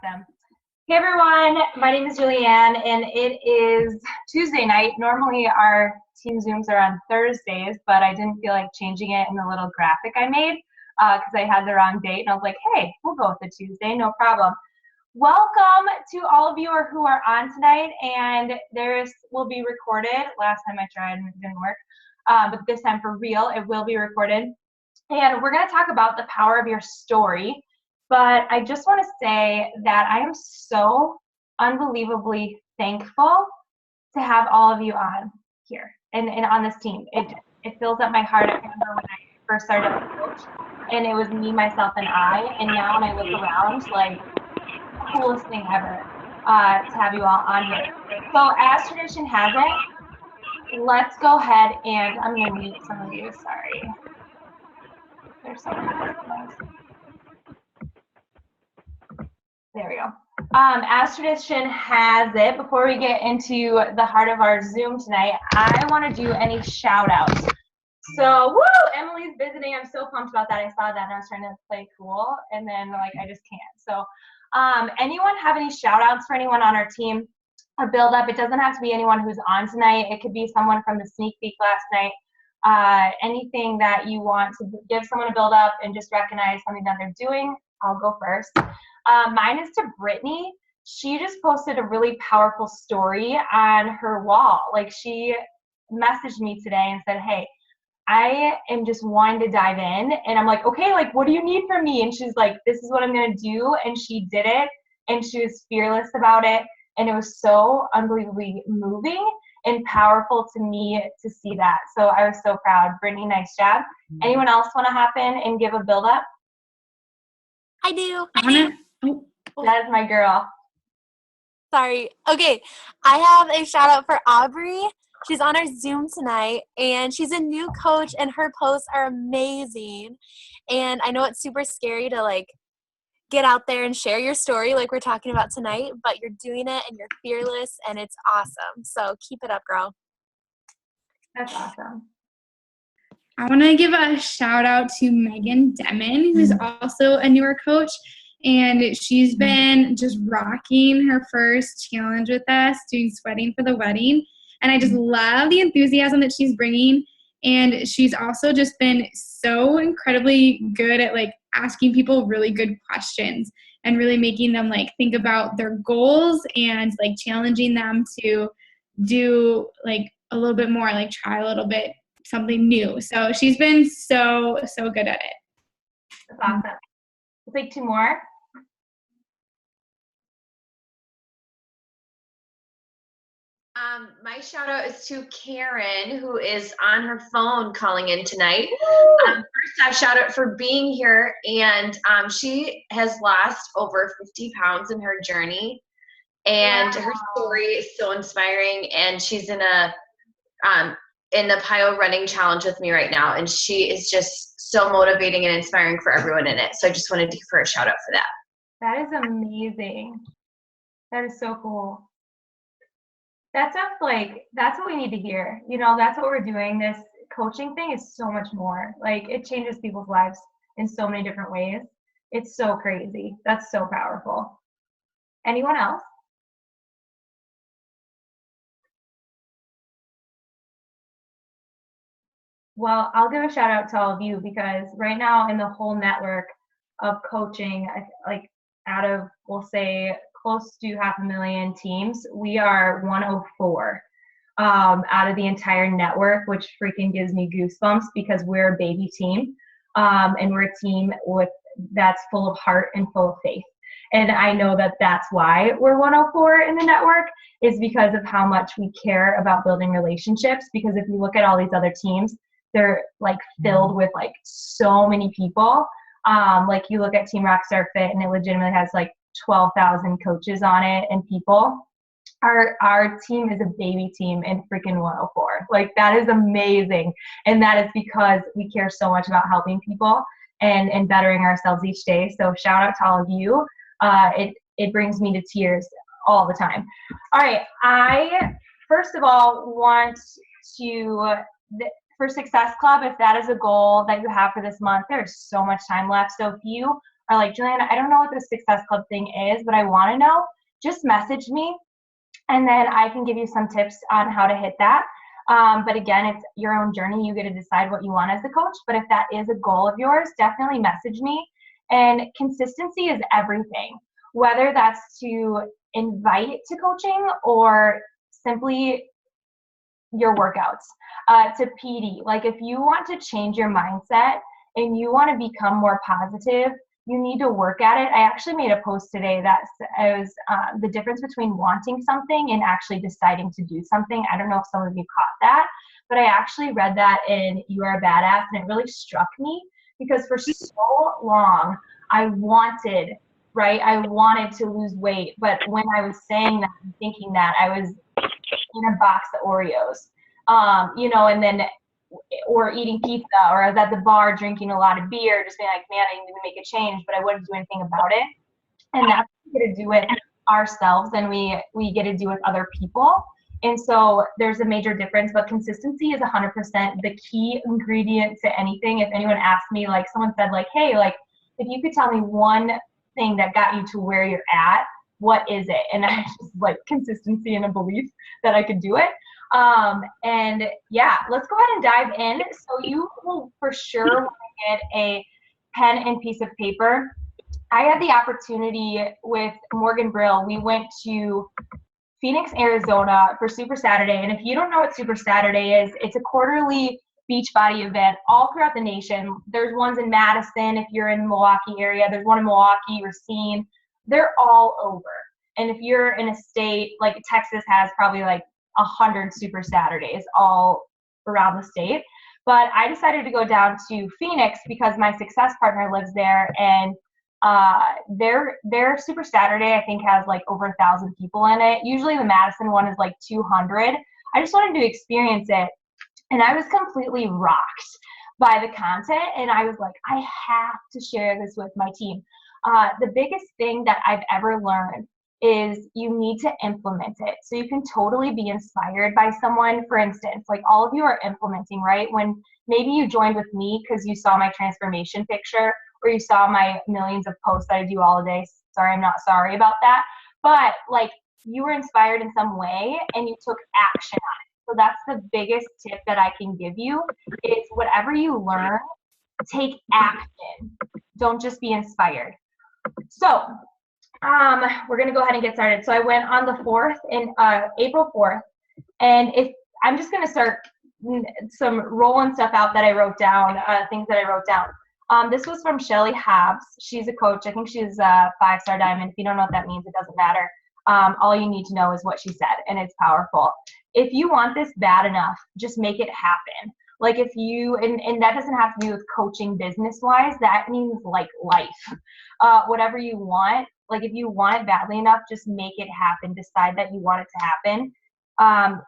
Awesome. Hey everyone, my name is Julianne and it is Tuesday night. Normally our team Zooms are on Thursdays, but I didn't feel like changing it in the little graphic I made because I had the wrong date and I was like, hey, we'll go with the Tuesday, no problem. Welcome to all of you who are on tonight, and this will be recorded. Last time I tried and it didn't work, but this time for real, it will be recorded. And we're going to talk about the power of your story. But I just want to say that I am so unbelievably thankful to have all of you on here and on this team. It fills up my heart. I remember when I first started as a coach, and it was me, myself, and I. And now when I look around, like, coolest thing ever to have you all on here. So as tradition has it, let's go ahead and I'm going to mute some of you. Sorry. There's so many. There we go. As tradition has it, before we get into the heart of our Zoom tonight, I want to do any shout outs. So, woo, Emily's visiting. I'm so pumped about that. I saw that and I was trying to play cool, and then like I just can't. So, anyone have any shout outs for anyone on our team? A build up. It doesn't have to be anyone who's on tonight. It could be someone from the sneak peek last night. Anything that you want to give someone a build up and just recognize something that they're doing. I'll go first. Mine is to Brittany. She just posted a really powerful story on her wall. Like, she messaged me today and said, hey, I am just wanting to dive in. And I'm like, okay, like, what do you need from me? And she's like, this is what I'm going to do. And she did it. And she was fearless about it. And it was so unbelievably moving and powerful to me to see that. So I was so proud. Brittany, nice job. Anyone else want to hop in and give a build up? I do. That is my girl. Sorry. Okay. I have a shout out for Aubrey. She's on our Zoom tonight, and she's a new coach, and her posts are amazing. And I know it's super scary to, like, get out there and share your story like we're talking about tonight, but you're doing it, and you're fearless, and it's awesome. So keep it up, girl. That's awesome. I want to give a shout out to Megan Demon, who's also a newer coach, and she's been just rocking her first challenge with us, doing sweating for the wedding. And I just love the enthusiasm that she's bringing. And she's also just been so incredibly good at, like, asking people really good questions and really making them, like, think about their goals and, like, challenging them to do, like, a little bit more, like, try a little bit something new. So she's been so good at it. That's awesome. We'll take two more. My shout out is to Karen, who is on her phone calling in tonight. First, I shout out for being here, and she has lost over 50 pounds in her journey, and her story is so inspiring. And she's in the PIO running challenge with me right now, and she is just so motivating and inspiring for everyone in it. So I just wanted to give her a shout out for that. That is amazing. That is so cool. That's what we need to hear. You know, that's what we're doing. This coaching thing is so much more. Like, it changes people's lives in so many different ways. It's so crazy. That's so powerful. Anyone else? Well, I'll give a shout out to all of you, because right now in the whole network of coaching, like, out of, we'll say, close to 500,000 teams, we are 104 out of the entire network, which freaking gives me goosebumps, because we're a baby team, and we're a team that's full of heart and full of faith. And I know that that's why we're 104 in the network, is because of how much we care about building relationships. Because if you look at all these other teams, they're, like, filled with, like, so many people. Like, you look at Team Rockstar Fit, and it legitimately has, like, 12,000 coaches on it and people. Our team is a baby team in freaking 104. Like, that is amazing. And that is because we care so much about helping people and bettering ourselves each day. So shout out to all of you. It brings me to tears all the time. All right. I, first of all, want to, for Success Club, if that is a goal that you have for this month, there's so much time left. So if you are like, Juliana, I don't know what the Success Club thing is, but I want to know, just message me, and then I can give you some tips on how to hit that. But again, it's your own journey. You get to decide what you want as a coach. But if that is a goal of yours, definitely message me. And consistency is everything, whether that's to invite to coaching or simply your workouts, to PD. Like if you want to change your mindset and you want to become more positive, you need to work at it. I actually made a post today that was the difference between wanting something and actually deciding to do something. I don't know if some of you caught that, but I actually read that in You Are a Badass, and it really struck me because for so long I wanted to lose weight, but when I was saying that and thinking that, I was in a box of Oreos, and then or eating pizza, or I was at the bar drinking a lot of beer, just being like, man, I need to make a change, but I wouldn't do anything about it. And that's what we get to do with ourselves, and we get to do with other people. And so there's a major difference, but consistency is 100% the key ingredient to anything. If anyone asked me, like someone said like, hey, like if you could tell me one thing that got you to where you're at, what is it? And I just like consistency and a belief that I could do it. And yeah, let's go ahead and dive in. So you will for sure want to get a pen and piece of paper. I had the opportunity with Morgan Brill. We went to Phoenix, Arizona for Super Saturday. And if you don't know what Super Saturday is, it's a quarterly Beachbody event all throughout the nation. There's ones in Madison if you're in the Milwaukee area. There's one in Milwaukee, Racine. They're all over. And if you're in a state, like Texas has probably like 100 Super Saturdays all around the state. But I decided to go down to Phoenix because my success partner lives there, and their Super Saturday I think has like over 1,000 people in it. Usually the Madison one is like 200. I just wanted to experience it, and I was completely rocked by the content, and I was like, I have to share this with my team. The biggest thing that I've ever learned is you need to implement it. So you can totally be inspired by someone. For instance, like all of you are implementing, right? When maybe you joined with me because you saw my transformation picture, or you saw my millions of posts that I do all day. Sorry, I'm not sorry about that. But like you were inspired in some way and you took action on it. So that's the biggest tip that I can give you is whatever you learn, take action. Don't just be inspired. So we're going to go ahead and get started. So I went on the 4th, in April 4th, and I'm just going to start some rolling stuff out that I wrote down, things that I wrote down. This was from Shelly Hobbs. She's a coach. I think she's a 5-star diamond. If you don't know what that means, it doesn't matter. All you need to know is what she said, and it's powerful. If you want this bad enough, just make it happen. Like if you, and that doesn't have to do with coaching business-wise. That means like life. Whatever you want, like if you want it badly enough, just make it happen. Decide that you want it to happen.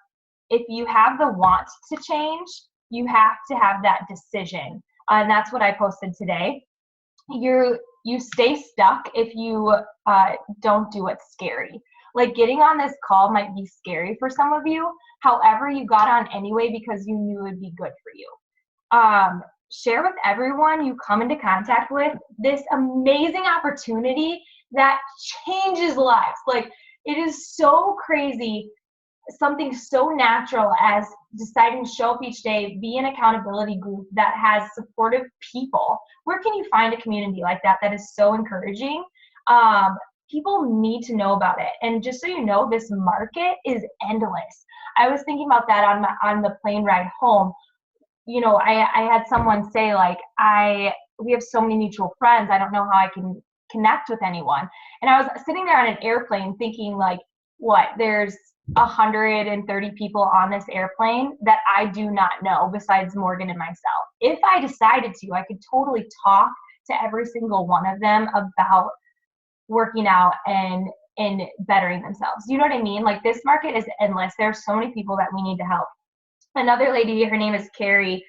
If you have the want to change, you have to have that decision. And that's what I posted today. You stay stuck if you don't do what's scary. Like getting on this call might be scary for some of you. However, you got on anyway because you knew it would be good for you. Share with everyone you come into contact with this amazing opportunity that changes lives. Like it is so crazy. Something so natural as deciding to show up each day, be an accountability group that has supportive people. Where can you find a community like that that is so encouraging? People need to know about it. And just so you know, this market is endless. I was thinking about that on the plane ride home. You know, I had someone say like, we have so many mutual friends. I don't know how I can connect with anyone. And I was sitting there on an airplane thinking like, what, there's 130 people on this airplane that I do not know besides Morgan and myself. If I decided to, I could totally talk to every single one of them about working out and bettering themselves. You know what I mean? Like this market is endless. There's so many people that we need to help. Another lady, her name is Carrie.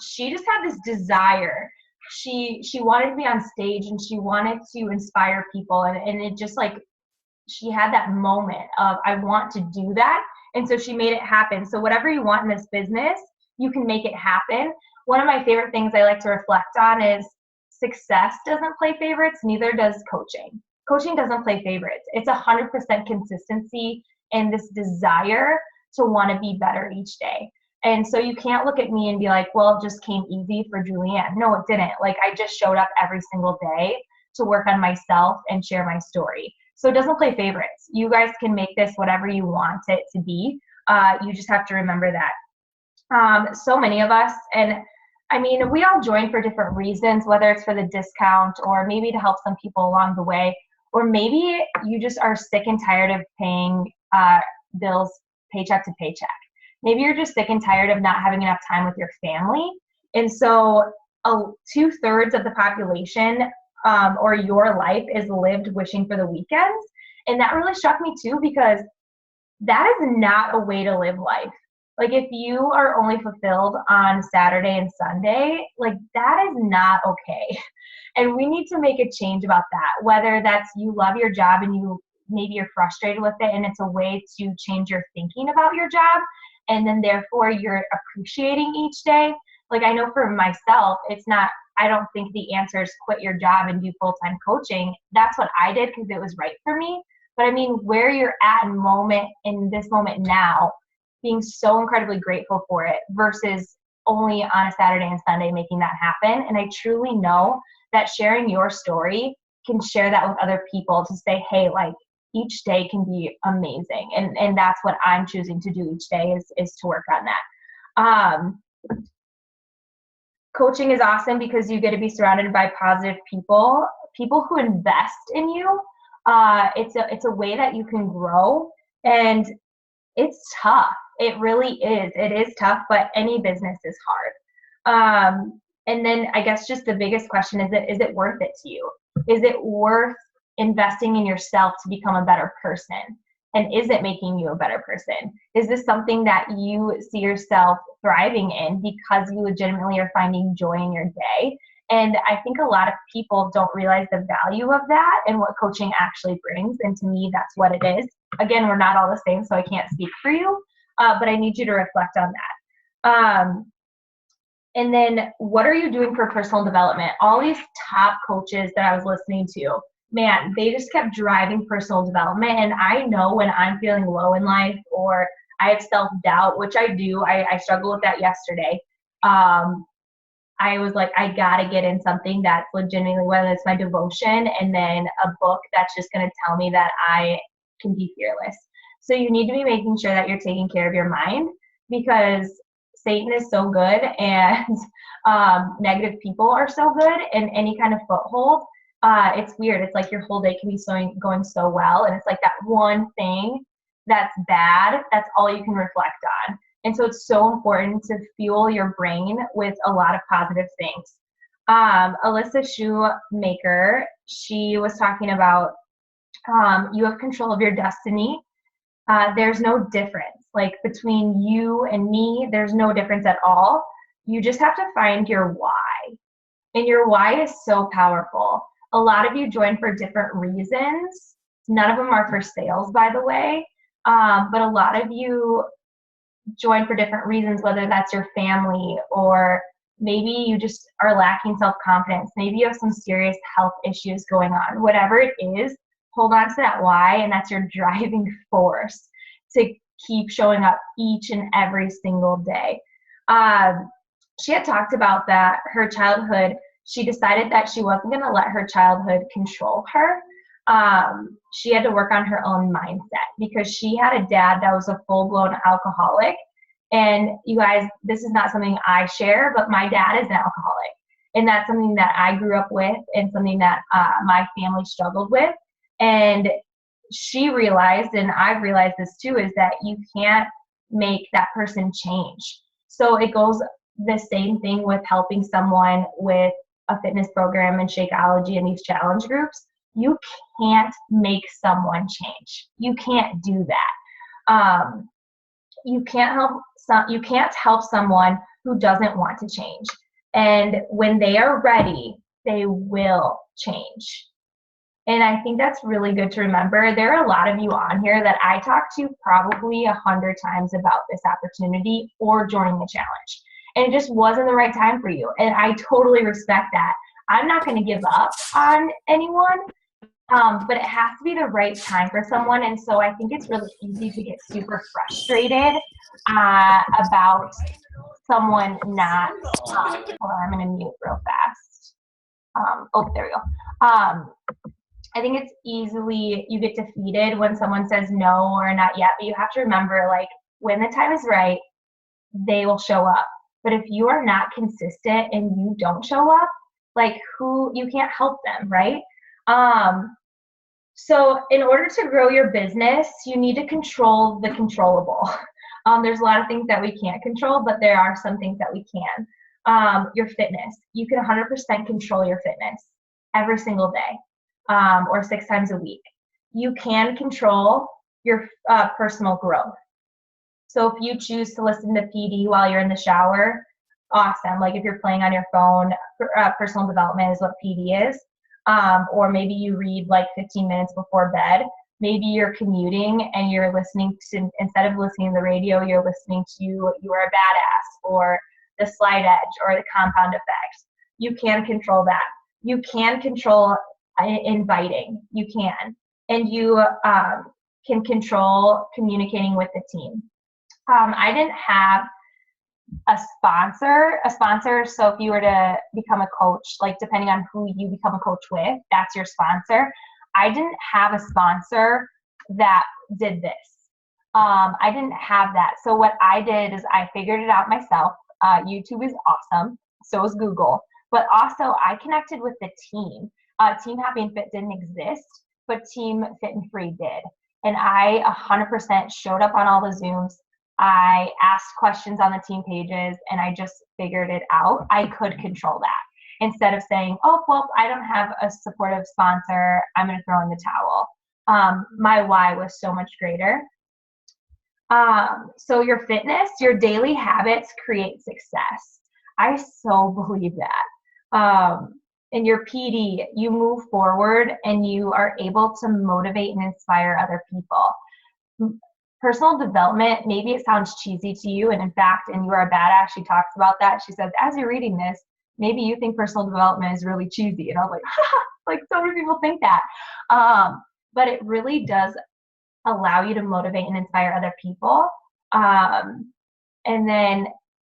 She just had this desire. She wanted to be on stage and she wanted to inspire people, and it just like, she had that moment of, I want to do that. And so she made it happen. So whatever you want in this business, you can make it happen. One of my favorite things I like to reflect on is success doesn't play favorites, neither does coaching. Coaching doesn't play favorites. It's 100% consistency and this desire to want to be better each day. And so you can't look at me and be like, well, it just came easy for Julianne. No, it didn't. Like, I just showed up every single day to work on myself and share my story. So it doesn't play favorites. You guys can make this whatever you want it to be. You just have to remember that. So many of us, and I mean, we all join for different reasons, whether it's for the discount or maybe to help some people along the way, or maybe you just are sick and tired of paying bills paycheck to paycheck. Maybe you're just sick and tired of not having enough time with your family. And so 2/3 of the population or your life is lived wishing for the weekends. And that really struck me too, because that is not a way to live life. Like, if you are only fulfilled on Saturday and Sunday, like, that is not okay. And we need to make a change about that, whether that's you love your job and maybe you're frustrated with it and it's a way to change your thinking about your job, and then therefore you're appreciating each day. Like, I know for myself, it's not, I don't think the answer is quit your job and do full-time coaching. That's what I did because it was right for me. But I mean, where you're at in this moment now, being so incredibly grateful for it versus only on a Saturday and Sunday making that happen. And I truly know that sharing your story can share that with other people to say, hey, like, each day can be amazing. And that's what I'm choosing to do each day is to work on that. Coaching is awesome because you get to be surrounded by positive people who invest in you. It's a way that you can grow, and it's tough. It really is. It is tough, but any business is hard. And then I guess just the biggest question is it worth it to you? Is it worth investing in yourself to become a better person? And is it making you a better person? Is this something that you see yourself thriving in because you legitimately are finding joy in your day? And I think a lot of people don't realize the value of that and what coaching actually brings. And to me, that's what it is. Again, we're not all the same, so I can't speak for you, but I need you to reflect on that. And then what are you doing for personal development? All these top coaches that I was listening to, man, they just kept driving personal development. And I know when I'm feeling low in life or I have self-doubt, which I do, I struggled with that yesterday. I was like, I gotta get in something that's legitimately, whether it's my devotion and then a book that's just gonna tell me that I can be fearless. So you need to be making sure that you're taking care of your mind, because Satan is so good and negative people are so good, and any kind of foothold, it's weird. It's like your whole day can be going so well, and it's like that one thing that's bad, that's all you can reflect on. And so it's so important to fuel your brain with a lot of positive things. Alyssa Shoemaker, she was talking about you have control of your destiny. There's no difference. Like, between you and me, there's no difference at all. You just have to find your why. And your why is so powerful. A lot of you join for different reasons. None of them are for sales, by the way. But a lot of you join for different reasons, whether that's your family or maybe you just are lacking self-confidence. Maybe you have some serious health issues going on. Whatever it is, hold on to that why, and that's your driving force to keep showing up each and every single day. She had talked about that her childhood, she decided that she wasn't going to let her childhood control her. She had to work on her own mindset because she had a dad that was a full-blown alcoholic. And you guys, this is not something I share, but my dad is an alcoholic. And that's something that I grew up with and something that my family struggled with. And she realized, and I've realized this too, is that you can't make that person change. So it goes the same thing with helping someone with a fitness program and Shakeology and these challenge groups. You can't make someone change. You can't do that. You can't help someone who doesn't want to change. And when they are ready, they will change. And I think that's really good to remember. There are a lot of you on here that I talked to probably 100 times about this opportunity or joining the challenge. And it just wasn't the right time for you. And I totally respect that. I'm not going to give up on anyone, but it has to be the right time for someone. And so I think it's really easy to get super frustrated about someone not, hold on, I'm going to mute real fast. There we go. I think it's easily, you get defeated when someone says no or not yet, but you have to remember, like, when the time is right, they will show up. But if you are not consistent and you don't show up, like, you can't help them, right? So in order to grow your business, you need to control the controllable. There's a lot of things that we can't control, but there are some things that we can. Your fitness. You can 100% control your fitness every single day, or 6 times a week. You can control your personal growth. So if you choose to listen to PD while you're in the shower, awesome. Like if you're playing on your phone, personal development is what PD is. Or maybe you read like 15 minutes before bed. Maybe you're commuting and you're listening to, instead of listening to the radio, you're listening to You Are a Badass or The Slight Edge or The Compound Effect. You can control that. You can control inviting. You can. And you can control communicating with the team. I didn't have a sponsor. So if you were to become a coach, like depending on who you become a coach with, that's your sponsor. I didn't have a sponsor that did this. I didn't have that. So what I did is I figured it out myself. YouTube is awesome. So is Google. But also I connected with the team. Team Happy and Fit didn't exist, but Team Fit and Free did. And I 100% showed up on all the Zooms. I asked questions on the team pages and I just figured it out. I could control that instead of saying, oh, well, I don't have a supportive sponsor, I'm going to throw in the towel. My why was so much greater. So your fitness, your daily habits create success. I so believe that. In your PD, you move forward and you are able to motivate and inspire other people. Personal development, maybe it sounds cheesy to you, and in fact, in You Are a Badass, she talks about that. She says, as you're reading this, maybe you think personal development is really cheesy. And I was like, like so many people think that. But it really does allow you to motivate and inspire other people. And then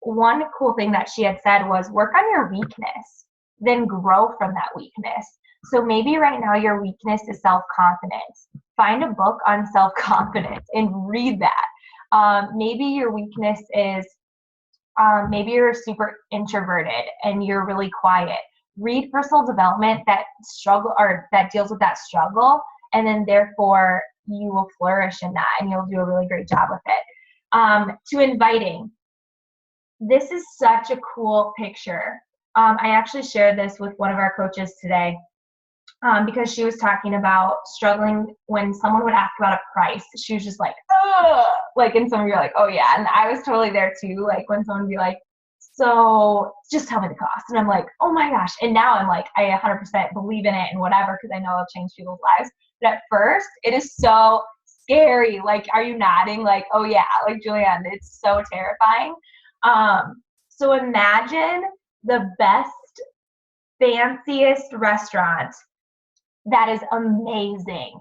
one cool thing that she had said was work on your weakness, then grow from that weakness. So maybe right now your weakness is self-confidence. Find a book on self-confidence and read that. Maybe your weakness is, maybe you're super introverted and you're really quiet. Read personal development that deals with that struggle, and then therefore you will flourish in that and you'll do a really great job with it. To inviting. This is such a cool picture. I actually shared this with one of our coaches today. Because she was talking about struggling when someone would ask about a price. She was just like, ugh! Like, and some of you are like, oh yeah. And I was totally there too. Like when someone would be like, so just tell me the cost. And I'm like, oh my gosh. And now I'm like, I 100% believe in it and whatever, because I know it'll change people's lives. But at first it is so scary. Like, are you nodding? Like, oh yeah, like Julianne, it's so terrifying. So imagine the best, fanciest restaurant that is amazing.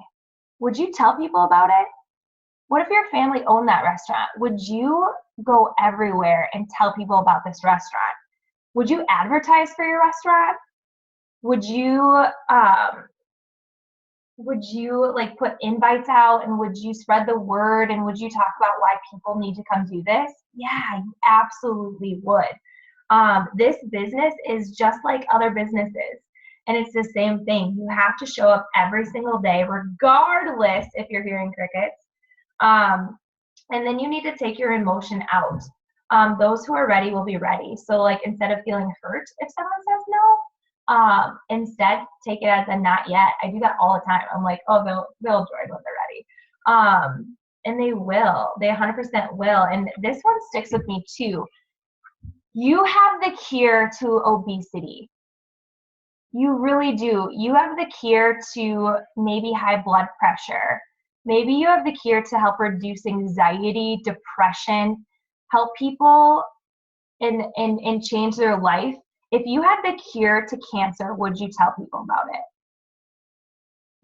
Would you tell people about it? What if your family owned that restaurant? Would you go everywhere and tell people about this restaurant? Would you advertise for your restaurant? Would you like put invites out, and would you spread the word, and would you talk about why people need to come do this? Yeah, you absolutely would. This business is just like other businesses. And it's the same thing. You have to show up every single day, regardless if you're hearing crickets. And then you need to take your emotion out. Those who are ready will be ready. So like instead of feeling hurt if someone says no, instead take it as a not yet. I do that all the time. I'm like, oh, they'll join when they're ready. And they will. They 100% will. And this one sticks with me too. You have the cure to obesity. You really do. You have the cure to maybe high blood pressure. Maybe you have the cure to help reduce anxiety, depression, help people and change their life If you had the cure to cancer, would you tell people about it?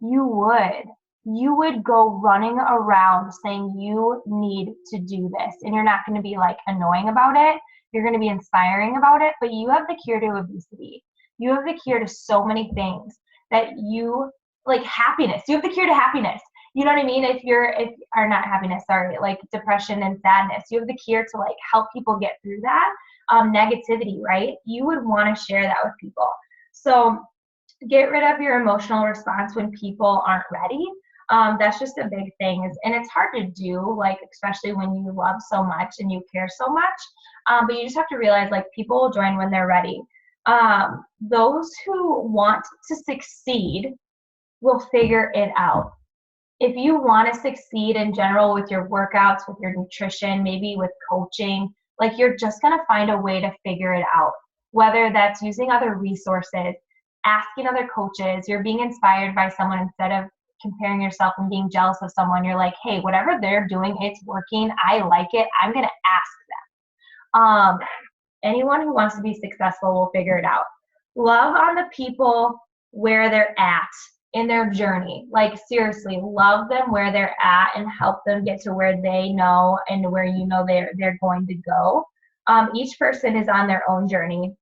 You would. You would go running around saying you need to do this. And you're not going to be like annoying about it. You're going to be inspiring about it. But you have the cure to obesity. You have the cure to so many things that you, like happiness. You have the cure to happiness. You know what I mean? Or not happiness, sorry, like depression and sadness. You have the cure to like help people get through that. Negativity, right? You would want to share that with people. So get rid of your emotional response when people aren't ready. That's just a big thing, and it's hard to do, like especially when you love so much and you care so much. But you just have to realize like people will join when they're ready. Those who want to succeed will figure it out. If you want to succeed in general with your workouts, with your nutrition, maybe with coaching, like you're just going to find a way to figure it out. Whether that's using other resources, asking other coaches, you're being inspired by someone instead of comparing yourself and being jealous of someone. You're like, hey, whatever they're doing, it's working. I like it. I'm going to ask them. Anyone who wants to be successful will figure it out. Love on the people where they're at in their journey. Like seriously, love them where they're at and help them get to where they know and where you know they're going to go. Each person is on their own journey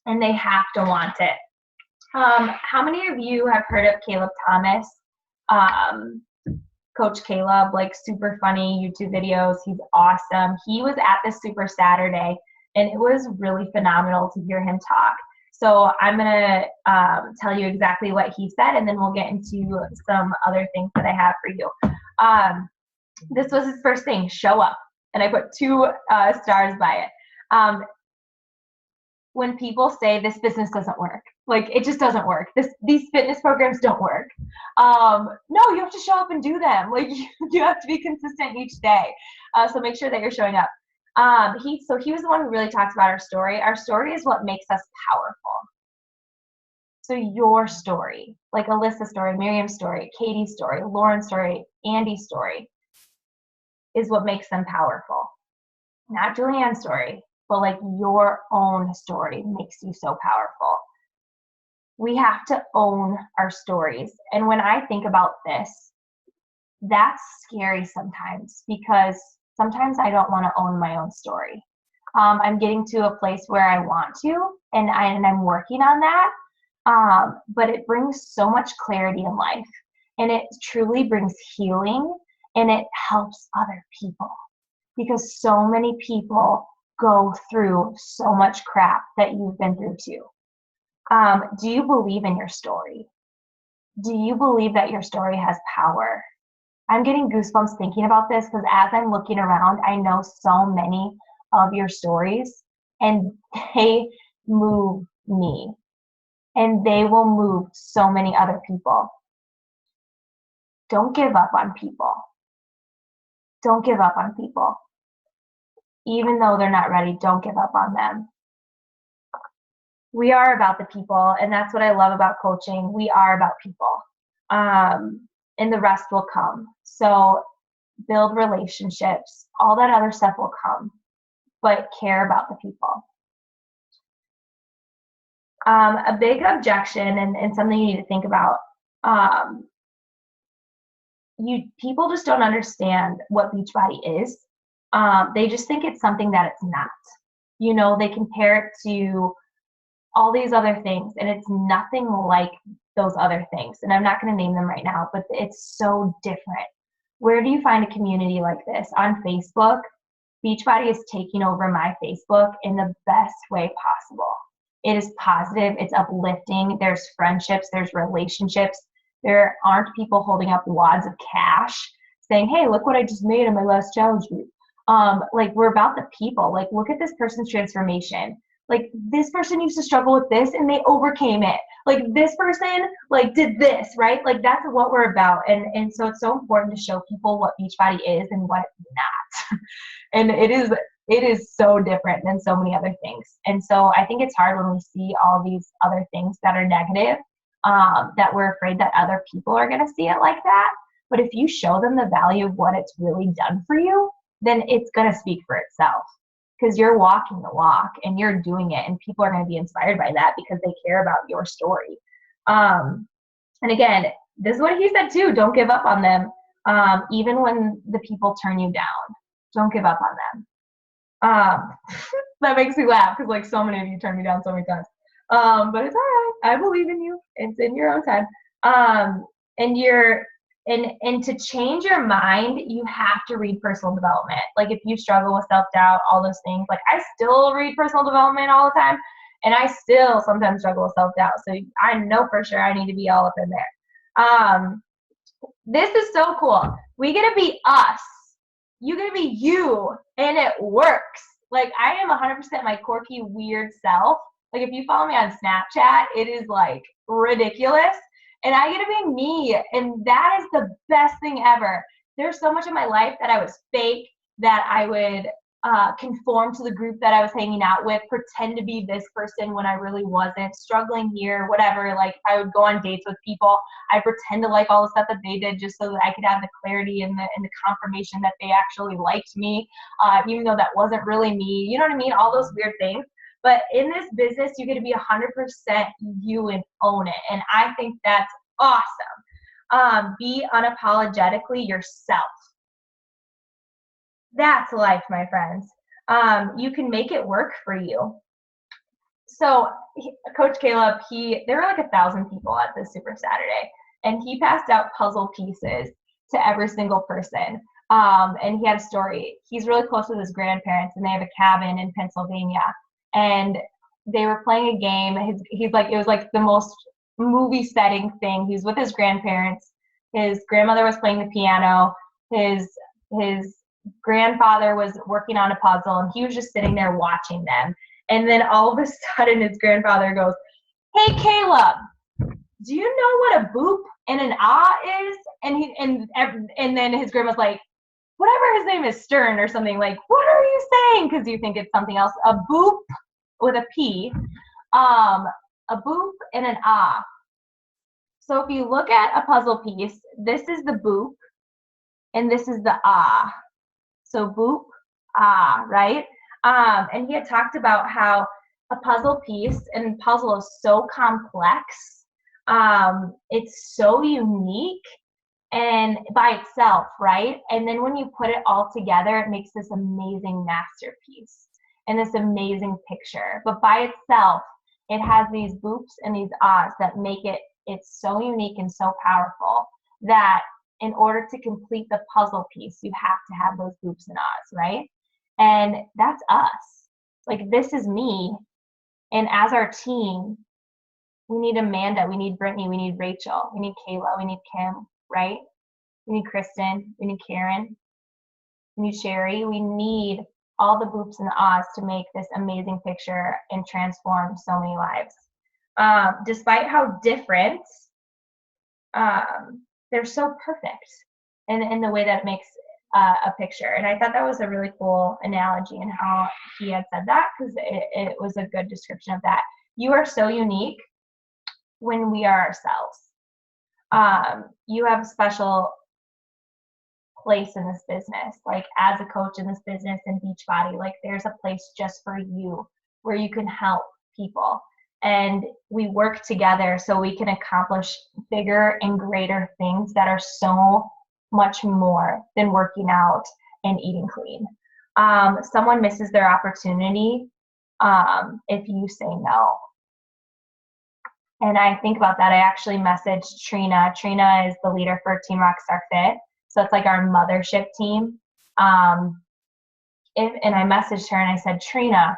and they have to want it. How many of you have heard of Caleb Thomas? Coach Caleb, like super funny YouTube videos. He's awesome. He was at the Super Saturday and it was really phenomenal to hear him talk. So I'm going to tell you exactly what he said, and then we'll get into some other things that I have for you. This was his first thing, show up. And I put 2 stars by it. When people say this business doesn't work, like it just doesn't work. These fitness programs don't work. No, you have to show up and do them. Like you have to be consistent each day. So make sure that you're showing up. He was the one who really talks about our story. Our story is what makes us powerful. So your story, like Alyssa's story, Miriam's story, Katie's story, Lauren's story, Andy's story, is what makes them powerful. Not Julianne's story, but like your own story makes you so powerful. We have to own our stories. And when I think about this, that's scary sometimes because sometimes I don't want to own my own story. I'm getting to a place where I want to, and I'm working on that. But it brings so much clarity in life, and it truly brings healing, and it helps other people because so many people go through so much crap that you've been through too. Do you believe in your story? Do you believe that your story has power? I'm getting goosebumps thinking about this because as I'm looking around, I know so many of your stories and they move me and they will move so many other people. Don't give up on people. Don't give up on people. Even though they're not ready, don't give up on them. We are about the people, and that's what I love about coaching. We are about people. And the rest will come. So build relationships. All that other stuff will come, but care about the people. A big objection and something you need to think about, people just don't understand what Beachbody is. They just think it's something that it's not. You know, they compare it to all these other things, and it's nothing like those other things. And I'm not going to name them right now, but it's so different. Where do you find a community like this? On Facebook. Beachbody is taking over my Facebook in the best way possible. It is positive. It's uplifting. There's friendships. There's relationships. There aren't people holding up wads of cash saying, hey, look what I just made in my last challenge group. Like, we're about the people. Like, look at this person's transformation. Like, this person used to struggle with this and they overcame it. Like, this person like did this, right? Like, that's what we're about. And so it's so important to show people what Beachbody is and what it's not. And it is so different than so many other things. And so I think it's hard when we see all these other things that are negative, that we're afraid that other people are going to see it like that. But if you show them the value of what it's really done for you, then it's going to speak for itself. because you're walking the walk and you're doing it, and people are going to be inspired by that because they care about your story. And again, this is what he said too, don't give up on them. Even when the people turn you down, don't give up on them. That makes me laugh because like so many of you turned me down so many times. But it's all right. I believe in you. It's in your own time. And to change your mind, you have to read personal development. Like if you struggle with self-doubt, all those things, like I still read personal development all the time, and I still sometimes struggle with self-doubt. So I know for sure I need to be all up in there. This is so cool. We get to be us. You get to be you, and it works. Like I am 100% my quirky, weird self. Like if you follow me on Snapchat, it is like ridiculous. And I get to be me, and that is the best thing ever. There's so much of my life that I was fake, that I would conform to the group that I was hanging out with, pretend to be this person when I really wasn't, struggling here, whatever. Like I would go on dates with people, I pretend to like all the stuff that they did just so that I could have the clarity and the confirmation that they actually liked me, even though that wasn't really me. You know what I mean? All those weird things. But in this business, you get to be 100% you and own it. And I think that's awesome. Be unapologetically yourself. That's life, my friends. You can make it work for you. So Coach Caleb, there were like 1,000 people at this Super Saturday, and he passed out puzzle pieces to every single person. And he had a story. He's really close with his grandparents, and they have a cabin in Pennsylvania. And they were playing a game. He's like, it was like the most movie setting thing. He was with his grandparents. His grandmother was playing the piano. His grandfather was working on a puzzle, and he was just sitting there watching them. And then all of a sudden his grandfather goes, "Hey Caleb, do you know what a boop and an ah is?" And then his grandma's like, whatever his name is, Stern or something, like, "What are you saying?" Because you think it's something else. A boop with a P, a boop and an ah. So if you look at a puzzle piece, this is the boop and this is the ah. So boop, ah, right? And he had talked about how a puzzle piece, and puzzle is so complex, it's so unique and by itself, right? And then when you put it all together, it makes this amazing masterpiece and this amazing picture. But by itself, it has these boops and these ahs that make it's so unique and so powerful that in order to complete the puzzle piece, you have to have those boops and ahs, right? And that's us. Like, this is me. And as our team, we need Amanda, we need Brittany, we need Rachel, we need Kayla, we need Kim, right? We need Kristen, we need Karen, we need Sherry. We need all the boops and the ahs to make this amazing picture and transform so many lives. Despite how different, they're so perfect in the way that it makes a picture. And I thought that was a really cool analogy in how he had said that, because it was a good description of that. You are so unique when we are ourselves. You have a special place in this business. Like, as a coach in this business in Beachbody, like, there's a place just for you where you can help people. And we work together so we can accomplish bigger and greater things that are so much more than working out and eating clean. Someone misses their opportunity if you say no. And I think about that. I actually messaged Trina. Trina is the leader for Team Rockstar Fit. So it's like our mothership team. And I messaged her and I said, Trina,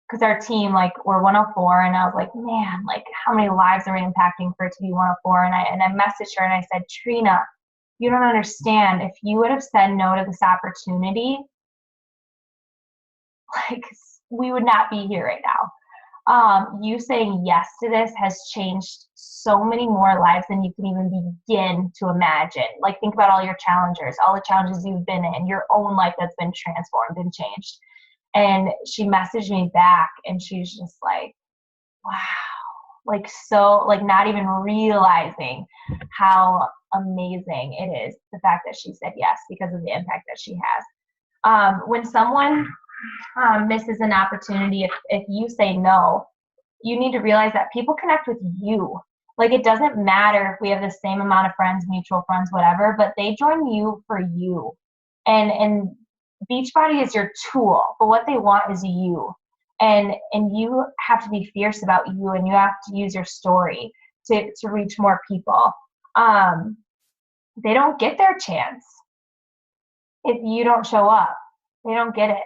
because our team, like, we're 104, and I was like, man, like, how many lives are we impacting for it to be 104? And I messaged her and I said, Trina, you don't understand. If you would have said no to this opportunity, like, we would not be here right now. You saying yes to this has changed so many more lives than you can even begin to imagine. Like, think about all your challengers, all the challenges you've been in, your own life that's been transformed and changed. And she messaged me back, and she's just like, wow, like, so, like, not even realizing how amazing it is, the fact that she said yes, because of the impact that she has. When someone misses an opportunity if you say no. You need to realize that people connect with you. Like, it doesn't matter if we have the same amount of friends, mutual friends, whatever, but they join you for you. And Beachbody is your tool, but what they want is you. And you have to be fierce about you, and you have to use your story to reach more people. They don't get their chance if you don't show up. They don't get it.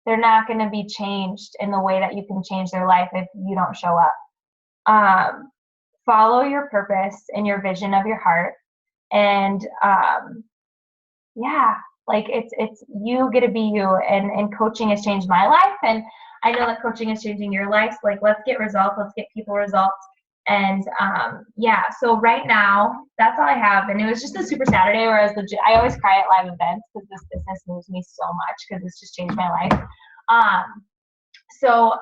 They're not going to be changed in the way that you can change their life if you don't show up. Follow your purpose and your vision of your heart. And like it's you get to be you. And coaching has changed my life. And I know that coaching is changing your life. So, like, let's get results. Let's get people results. And so right now, that's all I have. And it was just a super Saturday where I was legit. I always cry at live events because this business moves me so much because it's just changed my life. So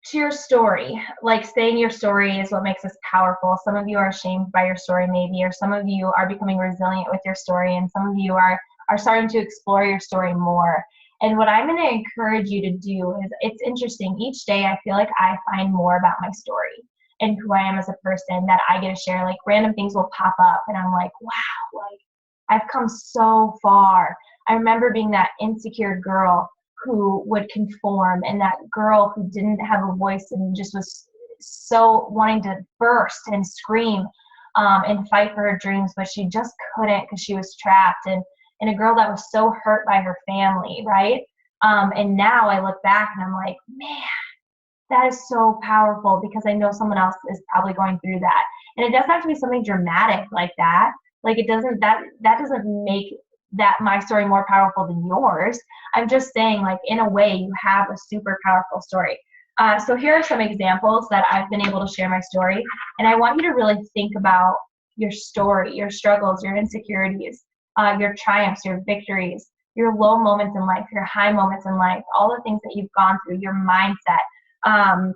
to your story, like, saying your story is what makes us powerful. Some of you are ashamed by your story maybe, or some of you are becoming resilient with your story, and some of you are starting to explore your story more. And what I'm going to encourage you to do is, it's interesting. Each day I feel like I find more about my story and who I am as a person that I get to share. Like, random things will pop up and I'm like, wow, like, I've come so far. I remember being that insecure girl who would conform, and that girl who didn't have a voice and just was so wanting to burst and scream and fight for her dreams, but she just couldn't because she was trapped, and a girl that was so hurt by her family, right? And now I look back and I'm like, man, that is so powerful, because I know someone else is probably going through that. And it doesn't have to be something dramatic like that. Like, it doesn't, that doesn't make that my story more powerful than yours. I'm just saying, like, in a way, you have a super powerful story. So here are some examples that I've been able to share my story. And I want you to really think about your story, your struggles, your insecurities, your triumphs, your victories, your low moments in life, your high moments in life, all the things that you've gone through, your mindset. I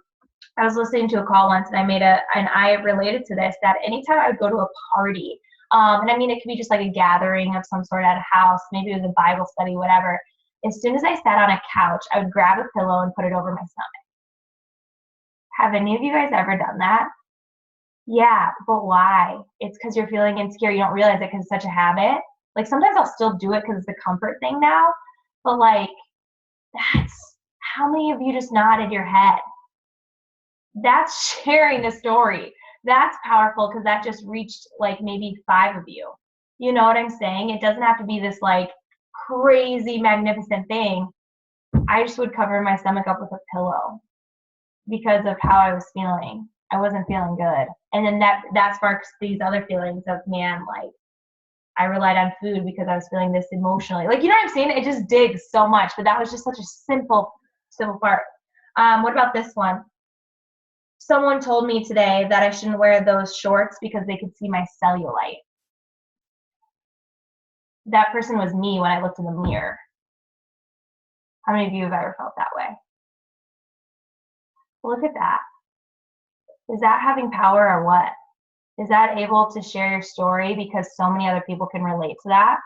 was listening to a call once, and I related to this, that anytime I would go to a party, and I mean, it could be just like a gathering of some sort at a house, maybe it was a Bible study, whatever. As soon as I sat on a couch, I would grab a pillow and put it over my stomach. Have any of you guys ever done that? Yeah, but why? It's because you're feeling insecure. You don't realize it because it's such a habit. Like, sometimes I'll still do it because it's a comfort thing now, but like, that's, how many of you just nodded your head? That's sharing the story. That's powerful, because that just reached like maybe 5 of you. You know what I'm saying? It doesn't have to be this like crazy magnificent thing. I just would cover my stomach up with a pillow because of how I was feeling. I wasn't feeling good. And then that sparks these other feelings of, man, like, I relied on food because I was feeling this emotionally. Like, you know what I'm saying? It just digs so much. But that was just such a simple part. What about this one? Someone told me today that I shouldn't wear those shorts because they could see my cellulite. That person was me when I looked in the mirror. How many of you have ever felt that way? Look at that. Is that having power or what? Is that able to share your story because so many other people can relate to that?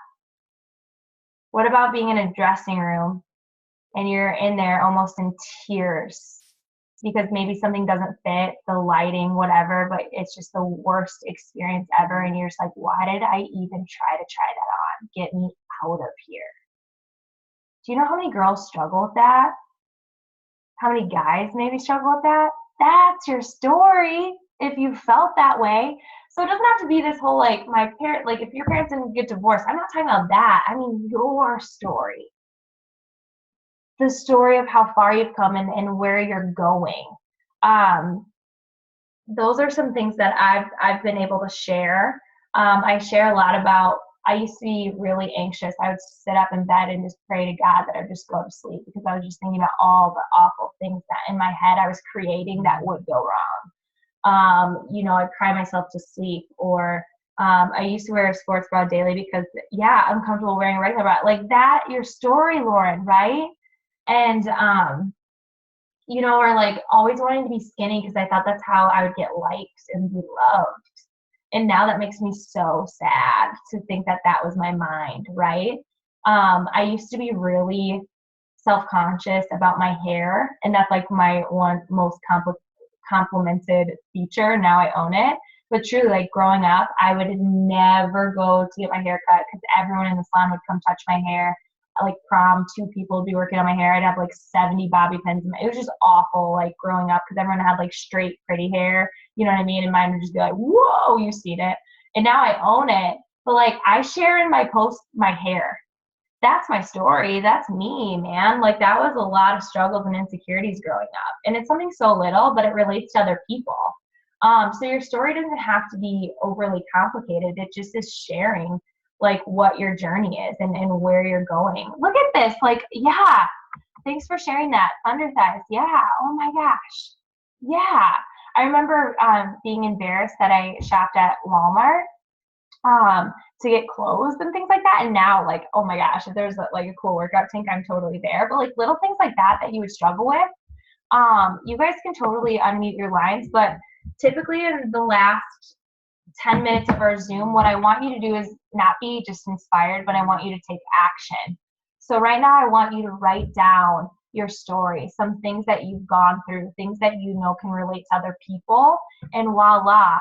What about being in a dressing room and you're in there almost in tears because maybe something doesn't fit, the lighting, whatever, but it's just the worst experience ever, and you're just like, why did I even try that on? Get me out of here. Do you know how many girls struggle with that? How many guys maybe struggle with that? That's your story if you felt that way. So it doesn't have to be this whole, like, my parent, like, if your parents didn't get divorced, I'm not talking about that. I mean your story. The story of how far you've come and where you're going. Those are some things that I've been able to share. I share a lot about, I used to be really anxious. I would sit up in bed and just pray to God that I'd just go to sleep, because I was just thinking about all the awful things that in my head I was creating that would go wrong. I'd cry myself to sleep, or I used to wear a sports bra daily because, I'm comfortable wearing a regular bra. Like that, your story, Lauren, right? And, or like always wanting to be skinny because I thought that's how I would get likes and be loved. And now that makes me so sad to think that that was my mind, right? I used to be really self-conscious about my hair, and that's like my one most complimented feature. Now I own it. But truly, like growing up, I would never go to get my hair cut because everyone in the salon would come touch my hair. Like prom, 2 people would be working on my hair. I'd have like 70 bobby pins. It was just awful, like growing up, because everyone had like straight, pretty hair. You know what I mean? And mine would just be like, whoa, you've seen it. And now I own it. But like I share in my post my hair. That's my story. That's me, man. Like that was a lot of struggles and insecurities growing up. And it's something so little, but it relates to other people. So your story doesn't have to be overly complicated. It just is sharing like what your journey is and where you're going. Look at this. Like, yeah, thanks for sharing that. Thunder thighs. Yeah. Oh my gosh. Yeah. I remember being embarrassed that I shopped at Walmart to get clothes and things like that. And now, like, oh my gosh, if there's like a cool workout tank, I'm totally there. But like little things like that you would struggle with, you guys can totally unmute your lines. But typically in the last 10 minutes of our Zoom, what I want you to do is not be just inspired, but I want you to take action. So right now, I want you to write down your story, some things that you've gone through, things that you know can relate to other people, and voila,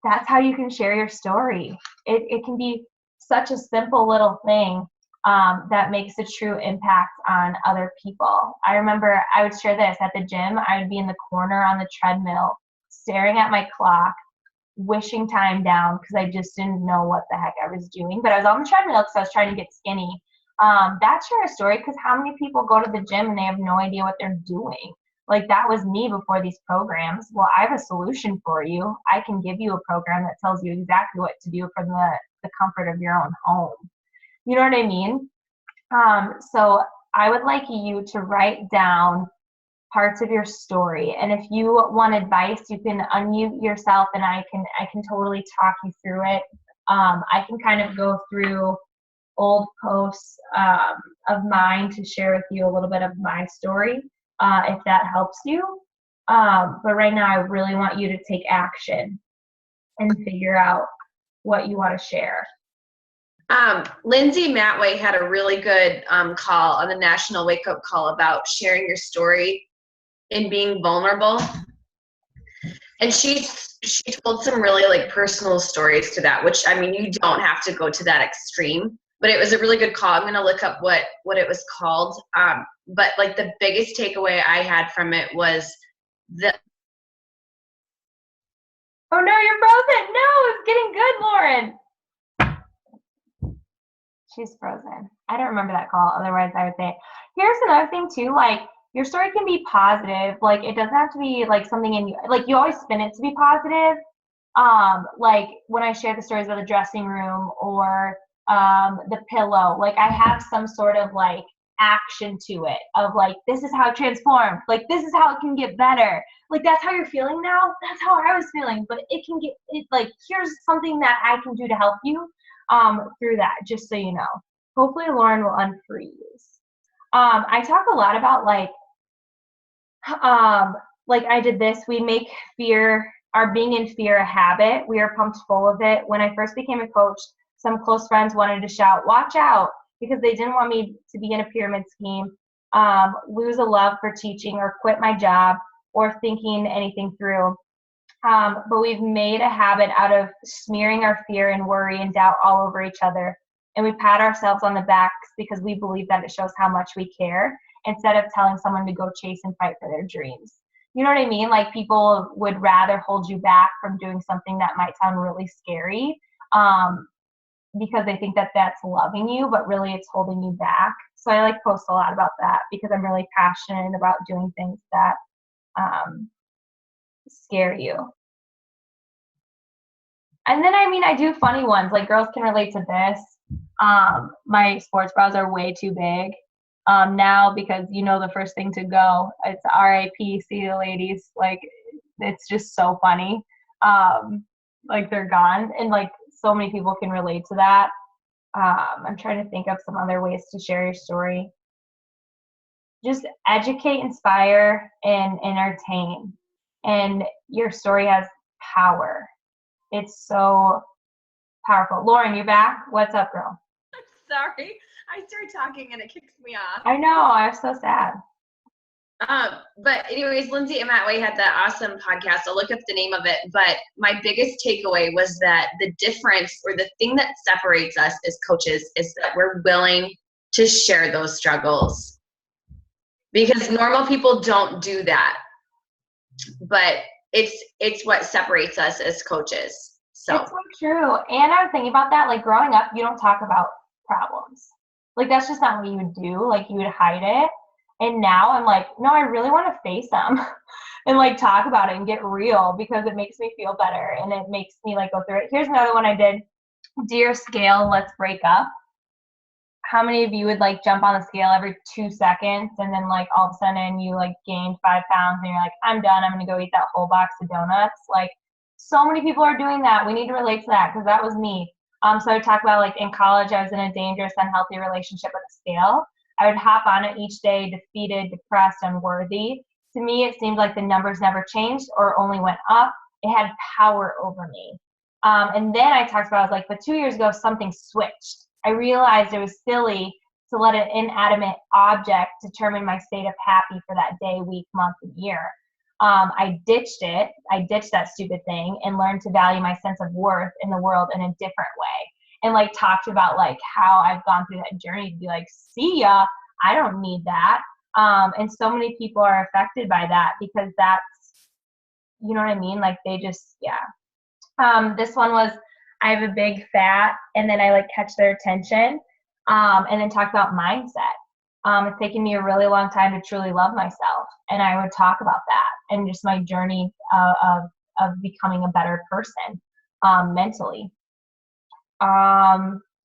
that's how you can share your story. It can be such a simple little thing that makes a true impact on other people. I remember I would share this at the gym. I would be in the corner on the treadmill, staring at my clock, wishing time down because I just didn't know what the heck I was doing. But I was on the treadmill because I was trying to get skinny. That's your story, because how many people go to the gym and they have no idea what they're doing? Like that was me before these programs. Well, I have a solution for you. I can give you a program that tells you exactly what to do from the comfort of your own home. You know what I mean? So I would like you to write down parts of your story. And if you want advice, you can unmute yourself and I can totally talk you through it. I can kind of go through old posts of mine to share with you a little bit of my story, if that helps you. But right now, I really want you to take action and figure out what you want to share. Lindsay Matway had a really good call on the National Wake Up Call about sharing your story and being vulnerable. And she told some really like personal stories to that, which, I mean, you don't have to go to that extreme, but it was a really good call. I'm going to look up what it was called. But like the biggest takeaway I had from it was Oh no, you're frozen. No, it's getting good, Lauren. She's frozen. I don't remember that call. Otherwise, I would say, here's another thing too. Like your story can be positive. Like it doesn't have to be like something in you. Like you always spin it to be positive. Like when I share the stories of the dressing room or the pillow, like I have some sort of like action to it of like, this is how it transformed. Like this is how it can get better. Like that's how you're feeling now. That's how I was feeling. But it can get it. Like here's something that I can do to help you. Through that, just so you know. Hopefully Lauren will unfreeze. I talk a lot about like I did this, we make our being in fear a habit. We are pumped full of it. When I first became a coach, some close friends wanted to shout, watch out, because they didn't want me to be in a pyramid scheme, lose a love for teaching or quit my job or thinking anything through. But we've made a habit out of smearing our fear and worry and doubt all over each other. And we pat ourselves on the backs because we believe that it shows how much we care, instead of telling someone to go chase and fight for their dreams. You know what I mean? Like people would rather hold you back from doing something that might sound really scary because they think that that's loving you, but really it's holding you back. So I like post a lot about that because I'm really passionate about doing things that scare you. And then, I mean, I do funny ones. Like, girls can relate to this. My sports bras are way too big now because, you know, the first thing to go, it's RIP, see you ladies. Like, it's just so funny. Like, they're gone. And, like, so many people can relate to that. I'm trying to think of some other ways to share your story. Just educate, inspire, and entertain. And your story has power. It's so powerful. Lauren, you back? What's up, girl? Sorry. I start talking and it kicks me off. I know. I'm so sad. But anyways, Lindsay and Matt Way had that awesome podcast. I'll look up the name of it. But my biggest takeaway was that the difference or the thing that separates us as coaches is that we're willing to share those struggles. Because normal people don't do that. But it's what separates us as coaches. So It's so true. And I was thinking about that, like growing up, you don't talk about problems. Like that's just not what you would do. Like you would hide it. And now I'm like, no, I really want to face them and like talk about it and get real because it makes me feel better and it makes me like go through it. Here's another one I did. Dear scale, let's break up. How many of you would like jump on the scale every 2 seconds and then like all of a sudden you like gained 5 pounds and you're like, I'm done. I'm going to go eat that whole box of donuts. Like so many people are doing that. We need to relate to that because that was me. So I talk about like in college, I was in a dangerous, unhealthy relationship with a scale. I would hop on it each day, defeated, depressed, unworthy. To me, it seemed like the numbers never changed or only went up. It had power over me. And then I talked about, I was like, but 2 years ago, something switched. I realized it was silly to let an inanimate object determine my state of happy for that day, week, month, and year. I ditched it. I ditched that stupid thing and learned to value my sense of worth in the world in a different way. And like talked about like how I've gone through that journey to be like, see ya, I don't need that. And so many people are affected by that because that's, you know what I mean? Like they just, yeah. This one was, I have a big fat and then I like catch their attention and then talk about mindset. It's taken me a really long time to truly love myself. And I would talk about that and just my journey of becoming a better person mentally.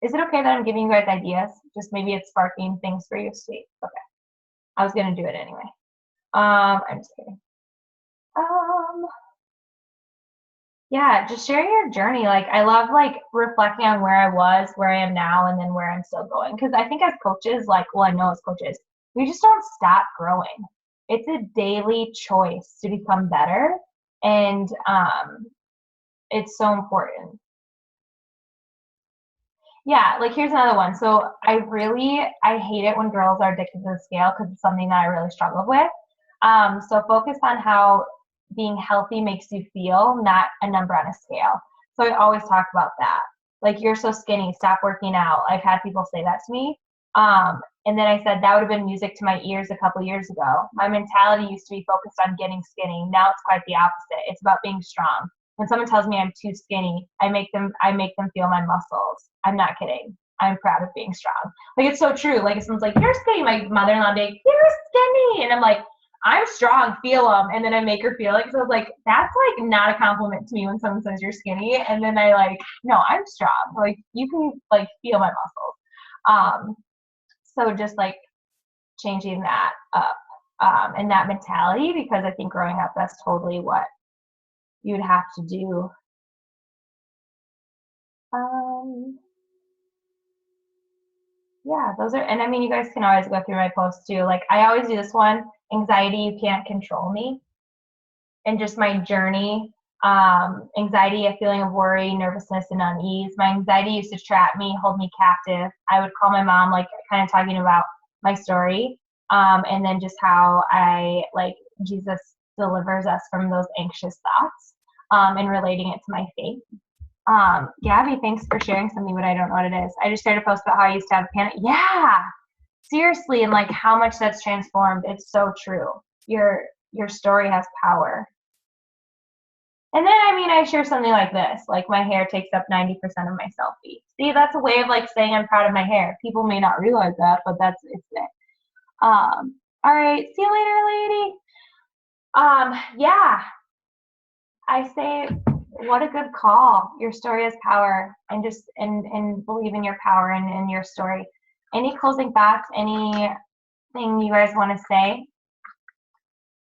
Is it okay that I'm giving you guys ideas? Just maybe it's sparking things for you. Sweet. Okay. I was going to do it anyway. I'm just kidding. Yeah, just sharing your journey. Like I love like reflecting on where I was, where I am now, and then where I'm still going. Because I think as coaches, like, well, I know as coaches, we just don't stop growing. It's a daily choice to become better. And it's so important. Yeah, like here's another one. So I hate it when girls are addicted to the scale because it's something that I really struggle with. So focus on how being healthy makes you feel, not a number on a scale. So I always talk about that. Like, you're so skinny, stop working out. I've had people say that to me. And then I said that would have been music to my ears a couple years ago. My mentality used to be focused on getting skinny. Now it's quite the opposite. It's about being strong. When someone tells me I'm too skinny, I make them feel my muscles. I'm not kidding. I'm proud of being strong. Like, it's so true. Like, if someone's like, you're skinny, my mother-in-law would be like, you're skinny. And I'm like, I'm strong, feel them. And then I make her feel it. So I was like, that's like not a compliment to me when someone says you're skinny. And then I like, no, I'm strong. Like, you can like feel my muscles. So just like changing that up and that mentality, because I think growing up, that's totally what you'd have to do. Yeah, those are, and I mean, you guys can always go through my posts too. Like, I always do this one, anxiety, you can't control me. And just my journey, anxiety, a feeling of worry, nervousness, and unease. My anxiety used to trap me, hold me captive. I would call my mom, like, kind of talking about my story, and then just how Jesus delivers us from those anxious thoughts, and relating it to my faith. Gabby, thanks for sharing something, but I don't know what it is. I just shared a post about how I used to have panic. Yeah, seriously, and like how much that's transformed. It's so true. Your story has power. And then, I mean, I share something like this, like my hair takes up 90% of my selfie. See, that's a way of like saying I'm proud of my hair. People may not realize that, but it's it. All right, see you later, lady. Yeah, I say, what a good call. Your story has power, and just and believe in your power and in your story. Any closing thoughts? Anything you guys want to say?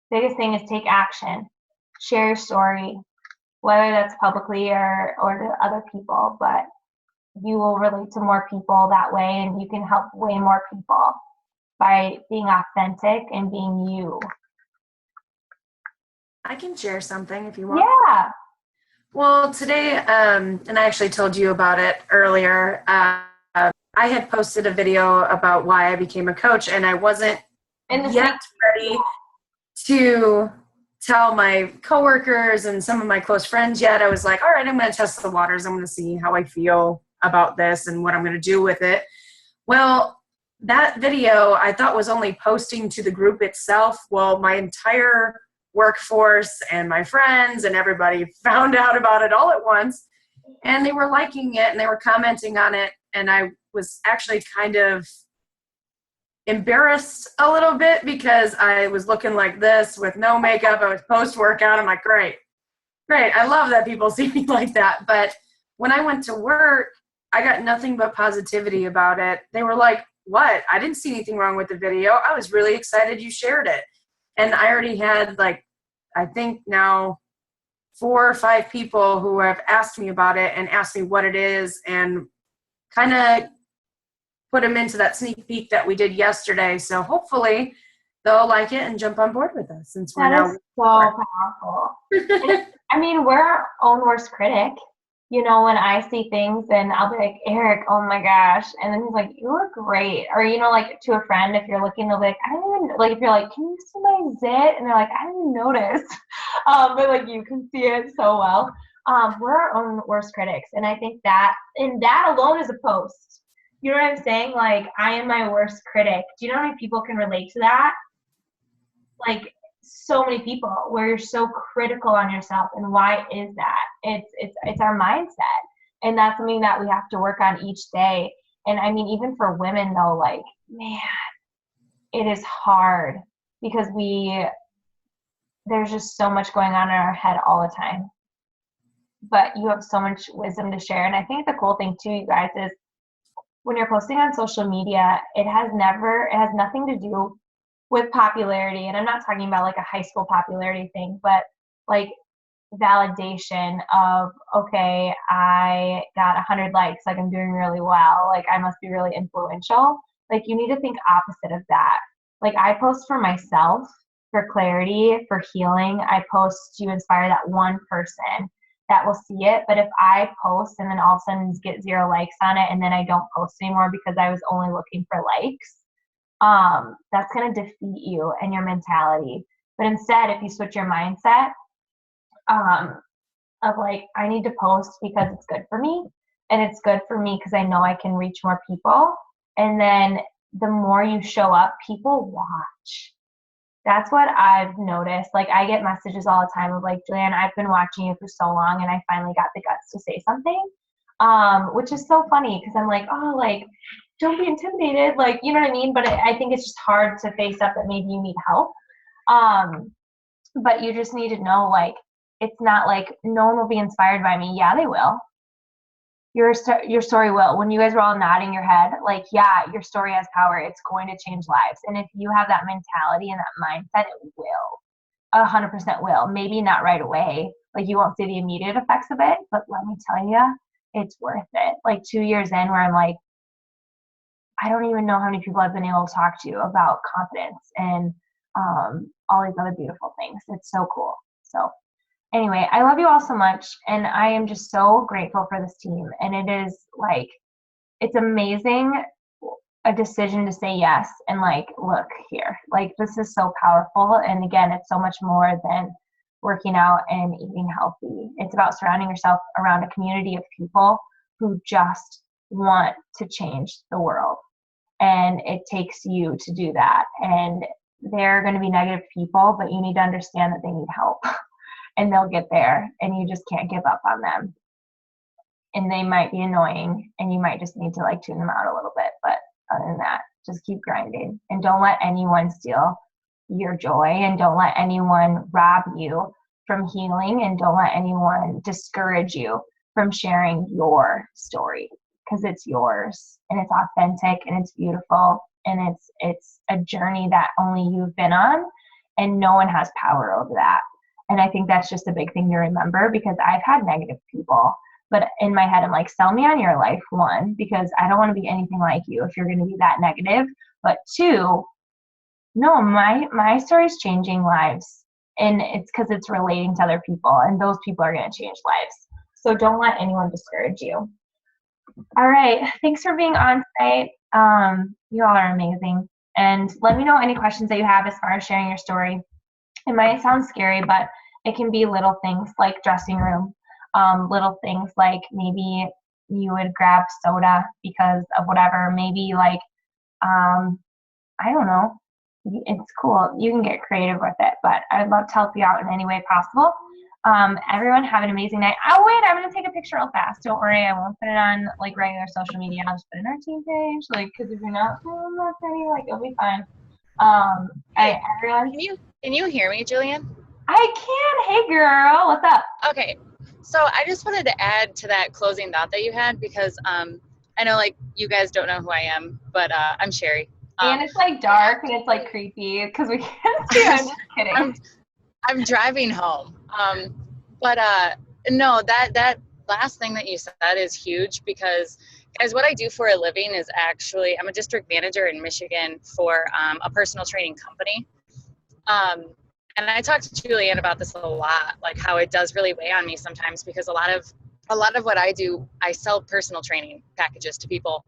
Biggest thing is take action. Share your story, whether that's publicly or to other people, but you will relate to more people that way, and you can help way more people by being authentic and being you. I can share something if you want. Yeah. Well, today, and I actually told you about it earlier, I had posted a video about why I became a coach, and I wasn't yet ready to tell my coworkers and some of my close friends yet. I was like, all right, I'm going to test the waters. I'm going to see how I feel about this and what I'm going to do with it. Well, that video I thought was only posting to the group itself. Well, my entire workforce and my friends and everybody found out about it all at once, and they were liking it and they were commenting on it. And I was actually kind of embarrassed a little bit because I was looking like this with no makeup. I was post-workout. I'm like, great. I love that people see me like that. But when I went to work, I got nothing but positivity about it. They were like, what? I didn't see anything wrong with the video. I was really excited you shared it. And I already had I think now 4 or 5 people who have asked me about it and asked me what it is and kind of put them into that sneak peek that we did yesterday. So hopefully they'll like it and jump on board with us since we're now. That is so powerful. I mean, we're our own worst critic. You know, when I see things and I'll be like, Eric, oh my gosh. And then he's like, you look great. Or, you know, like to a friend, if you're looking, they'll be like, I don't even, like, if you're like, can you see my zit? And they're like, I didn't notice. But like, you can see it so well. We're our own worst critics. And I think that, and that alone is a post. You know what I'm saying? Like, I am my worst critic. Do you know how many people can relate to that? Like, so many people where you're so critical on yourself. And why is that? It's our mindset. And that's something that we have to work on each day. And I mean, even for women though, like, man, it is hard because there's just so much going on in our head all the time. But you have so much wisdom to share. And I think the cool thing too, you guys, is when you're posting on social media, it has nothing to do with popularity. And I'm not talking about like a high school popularity thing, but like validation of, okay, I got 100 likes, like I'm doing really well, like I must be really influential. Like you need to think opposite of that. Like I post for myself, for clarity, for healing. I post to inspire that one person that will see it. But if I post and then all of a sudden get 0 likes on it and then I don't post anymore because I was only looking for likes, that's going to defeat you and your mentality. But instead, if you switch your mindset of like, I need to post because it's good for me, and it's good for me because I know I can reach more people. And then the more you show up, people watch. That's what I've noticed. Like I get messages all the time of like, Julianne, I've been watching you for so long and I finally got the guts to say something, which is so funny because I'm like, oh, like, don't be intimidated. Like, you know what I mean? But I think it's just hard to face up that maybe you need help. But you just need to know, like, it's not like no one will be inspired by me. Yeah, they will. Your story will. When you guys were all nodding your head, like, yeah, your story has power. It's going to change lives. And if you have that mentality and that mindset, it will. 100% will. Maybe not right away. Like, you won't see the immediate effects of it. But let me tell you, it's worth it. Like 2 years in where I'm like, I don't even know how many people I've been able to talk to about confidence and all these other beautiful things. It's so cool. So anyway, I love you all so much. And I am just so grateful for this team. And it is like, it's amazing, a decision to say yes. And like, look here, like this is so powerful. And again, it's so much more than working out and eating healthy. It's about surrounding yourself around a community of people who just want to change the world. And it takes you to do that. And there are going to be negative people, but you need to understand that they need help. And they'll get there, and you just can't give up on them. And they might be annoying, and you might just need to like tune them out a little bit. But other than that, just keep grinding. And don't let anyone steal your joy, and don't let anyone rob you from healing, and don't let anyone discourage you from sharing your story. Because it's yours, and it's authentic, and it's beautiful, and it's a journey that only you've been on, and no one has power over that. And I think that's just a big thing to remember, because I've had negative people, but in my head I'm like, sell me on your life, 1, because I don't want to be anything like you if you're going to be that negative. But 2, no, my story is changing lives, and it's because it's relating to other people, and those people are going to change lives. So don't let anyone discourage you. All right. Thanks for being on tonight. You all are amazing. And let me know any questions that you have as far as sharing your story. It might sound scary, but it can be little things like dressing room, little things like maybe you would grab soda because of whatever, maybe like, I don't know, it's cool. You can get creative with it, but I'd love to help you out in any way possible. Everyone have an amazing night. Oh wait, I'm gonna take a picture real fast. Don't worry, I won't put it on like regular social media. I'll just put it on our team page, like, because if you're not feeling that pretty, like, it'll be fine. Everyone. Can you hear me, Julian? I can. Hey, girl. What's up? Okay. So I just wanted to add to that closing thought that you had because I know like you guys don't know who I am, but I'm Sherry. And it's like dark and it's like creepy because we can't see. I'm just kidding. I'm driving home. But no, that last thing that you said is huge because guys, what I do for a living is actually I'm a district manager in Michigan for a personal training company. And I talked to Julianne about this a lot, like how it does really weigh on me sometimes because a lot of what I do, I sell personal training packages to people.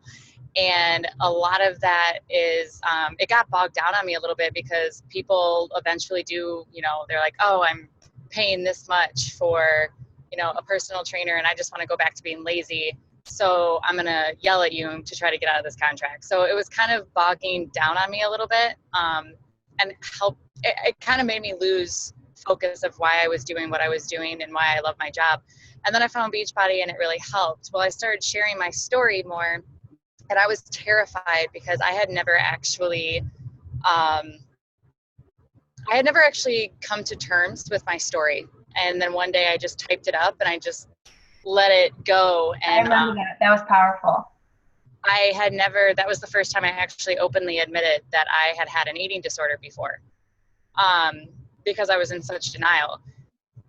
And a lot of that is, it got bogged down on me a little bit because people eventually do, they're like, oh, I'm paying this much for, a personal trainer and I just want to go back to being lazy. So I'm going to yell at you to try to get out of this contract. So it was kind of bogging down on me a little bit. And it kind of made me lose focus of why I was doing what I was doing and why I love my job. And then I found Beachbody and it really helped. Well, I started sharing my story more and I was terrified because I had never actually come to terms with my story. And then one day I just typed it up and I just let it go. And I remember that. That was powerful. That was the first time I actually openly admitted that I had had an eating disorder before, because I was in such denial.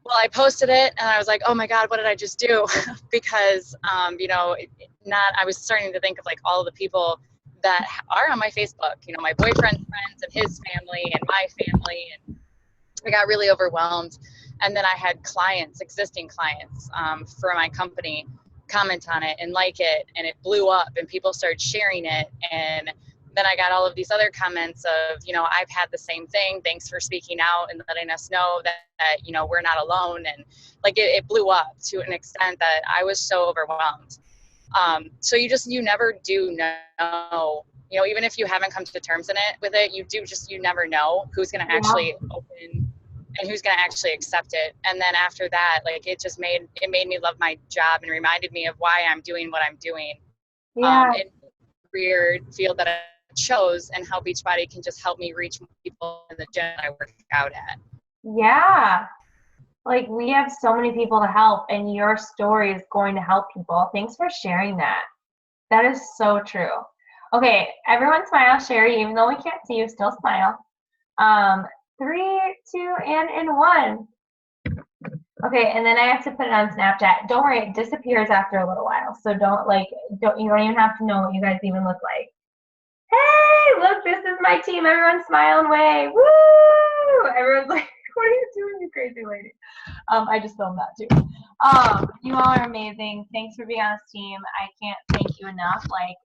Well, I posted it and I was like, oh my God, what did I just do? Because, I was starting to think of like all of the people that are on my Facebook, my boyfriend's friends and his family and my family. And I got really overwhelmed. And then I had existing clients for my company comment on it and like it, and it blew up and people started sharing it. And then I got all of these other comments of, I've had the same thing. Thanks for speaking out and letting us know that we're not alone. And like it blew up to an extent that I was so overwhelmed. So you never do know, even if you haven't come to terms with it, you never know who's going to actually open and who's going to actually accept it. And then after that, like it made me love my job and reminded me of why I'm doing what I'm doing. Yeah. In the career field that I chose and how Beachbody can just help me reach more people in the gym I work out at. Yeah. Like we have so many people to help and your story is going to help people. Thanks for sharing that. That is so true. Okay, everyone smile, Sherry, even though we can't see you, still smile. 3, 2, and 1. Okay, and then I have to put it on Snapchat. Don't worry, it disappears after a little while. So you don't even have to know what you guys even look like. Hey, look, this is my team. Everyone's smiling away. Woo! Everyone's like, what are you doing, you crazy lady? I just filmed that too. You all are amazing. Thanks for being on this team. I can't thank you enough. Like,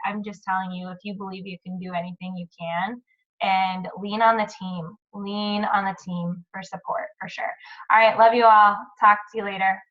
I'm just telling you, if you believe you can do anything, you can. And lean on the team. Lean on the team for support, for sure. All right, love you all. Talk to you later.